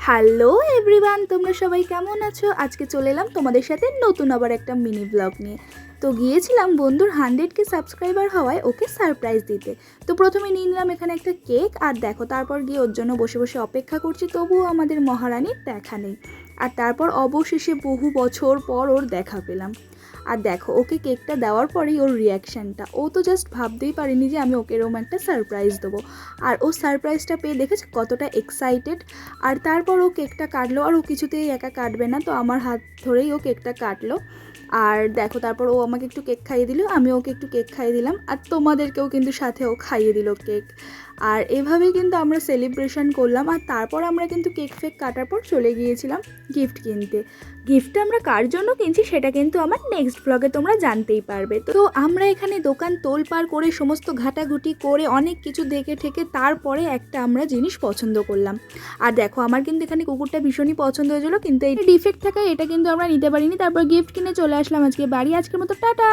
Hello everyone, তোমরা সবাই কেমন আছো? আজকে চলে এলাম তোমাদের সাথে নতুন আবার একটা মিনি ব্লগ নিয়ে। তো গিয়েছিলাম বন্ধুর 100K সাবস্ক্রাইবার হওয়ায় ওকে সারপ্রাইজ দিতে। তো প্রথমে নিয়ে নিলাম এখানে একটা কেক, আর দেখো তারপর গিয়ে ওর জন্য বসে বসে অপেক্ষা করছি, তবুও আমাদের মহারানীর দেখা নেই। আর তারপর অবশেষে বহু বছর পর ওর দেখা পেলাম। আর দেখো ওকে কেকটা দেওয়ার পরেই ওর রিয়াকশানটা, ও তো জাস্ট ভাবতেই পারেনি যে আমি ওকে এরকম একটা সারপ্রাইজ দেবো। আর ও সারপ্রাইজটা পেয়ে দেখেছে কতটা এক্সাইটেড। আর তারপর ও কেকটা কাটলো, আর ও কিছুতেই একা কাটবে না, তো আমার হাত ধরেই ও কেকটা কাটলো। আর দেখো তারপর ও আমাকে একটু কেক খাইয়ে দিল, আমি ওকে একটু কেক খাইয়ে দিলাম, আর তোমাদেরকেও কিন্তু সাথে ও খাইয়ে দিল কেক। আর এভাবেই কিন্তু আমরা সেলিব্রেশন করলাম। আর তারপর আমরা কিন্তু কেক ফেক কাটার পর চলে গিয়েছিলাম গিফট কিনতে। গিফটটা আমরা কার জন্য কিনছি সেটা কিন্তু আমার নেক্সট ব্লগে তোমরা জানতেই পারবে। তো আমরা এখানে দোকান তোলপাড় করে সমস্ত ঘাটাঘুটি করে অনেক কিছু দেখে ঠেকে তারপরে একটা আমরা জিনিস পছন্দ করলাম। আর দেখো আমার কিন্তু এখানে কুকুরটা ভীষণই পছন্দ হয়েছিল, কিন্তু এই ডিফেক্ট থাকায় এটা কিন্তু আমরা নিতে পারিনি। তারপর গিফট কিনে চলে আসলাম আজকে বাড়ি। আজকের মতো টাটা।